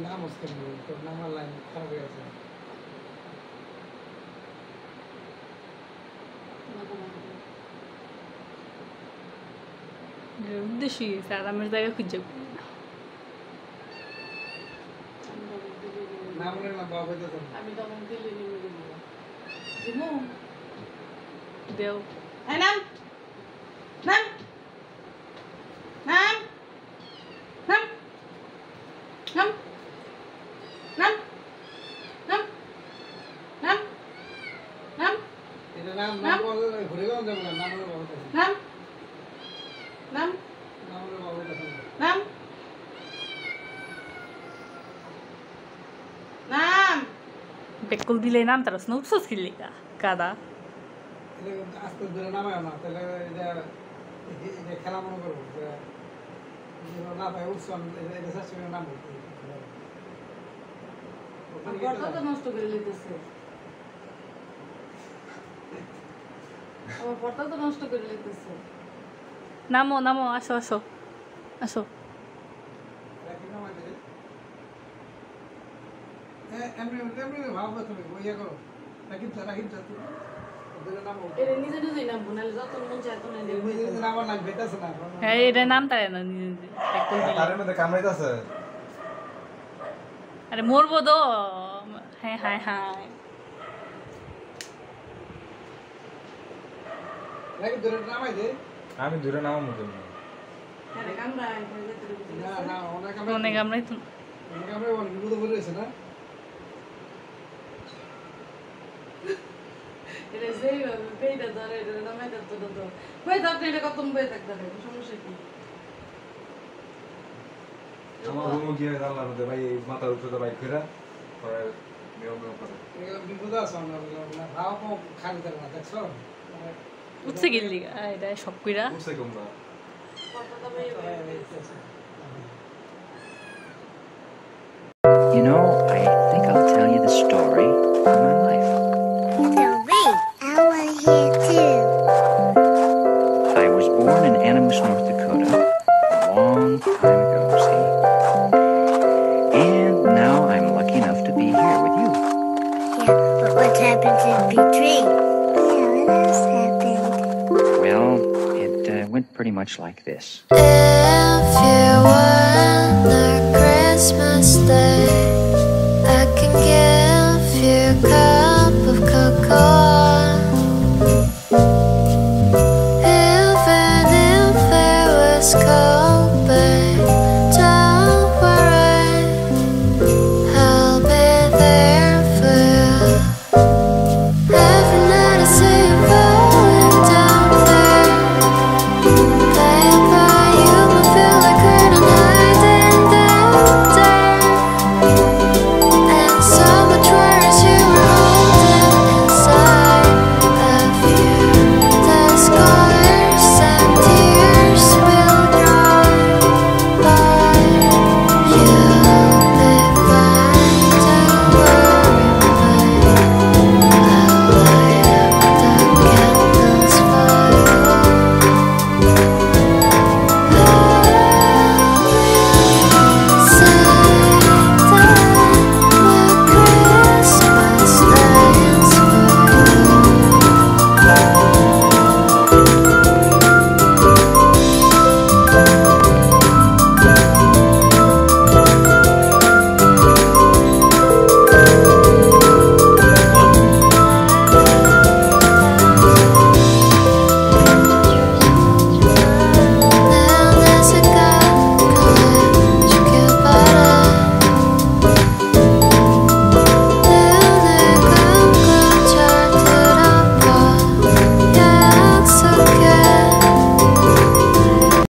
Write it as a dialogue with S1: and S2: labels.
S1: নাম হচ্ছে তো নামার লাইন খারাপ হয়ে গেছে
S2: উদ্দেশ্য আরামের জায়গা খুঁজে
S3: আমি তখন দিল্লি নেমে গেলাম
S2: দেও
S3: নাম নাম নাম নাম নাম নাম নাম নাম নাম
S1: এটা নাম নাম বলে ঘুরে গেল যাবে না নাম বলে
S3: নাম নাম
S1: নাম বলে
S3: নাম নাম
S2: বেকুল দিলে নাম তার স্নুপসস কিলিকা কাদা
S1: এটা আস্তে ধরে নামায় না তাহলে এটা খেলা মনে করবো না ভাই উৎসব এটা শাশুড়ির নাম বলতে
S3: ঘরটা তো নষ্ট করে লিতেছে আমার ঘরটা তো নষ্ট করে লিতেছে
S2: নামো নামো আসো আসো আসো
S1: ভাবো তুমি ইয়ে করো রাখিব
S3: এটা নিজে নিজেই নামবো নাহলে যত মন চায় তত
S1: নাম লাগবে এটা না
S2: হ্যাঁ এটা নাম তারে না বেকুল দিলে
S4: তারের মধ্যে কামড়াইতাছে
S2: আরে মরবো তো হ্যাঁ হ্যাঁ হ্যাঁ
S1: রাখিব ধরে নামাই দে
S4: আমি দূরে নামাবো কেন
S3: আরে কামরা
S1: না না
S2: অনেক আমরাই তো
S1: আমরা বল বিপদ বলে রয়েছে না
S3: এটা যেইভাবে পেইটা ধরে এটা নামাই তো তো কই থাকতে এটা কত বই থাকতে হবে সমস্যা কি
S4: আমার রুমে গিয়ে জানলার মধ্যে ভাই মাথার উপরে তো বাইক ফেরা পরে মেও করে
S1: এগুলো বিপদ আছে আমরা ভাও কো খালি করে না দেখছো
S2: উঠছে গেলি এটা সব কইরা
S4: উঠছে কোনটা
S3: কত তবে
S5: You know, I think I'll tell you the story of my life.
S6: Wait, I want to hear too.
S5: I was born in Animus, North Dakota, a long time ago, see? And now I'm lucky enough to be here with you.
S6: Yeah, but what happened to B3? Yeah, what else happened?
S5: Well, it went pretty much like this.
S7: If you were on a Christmas day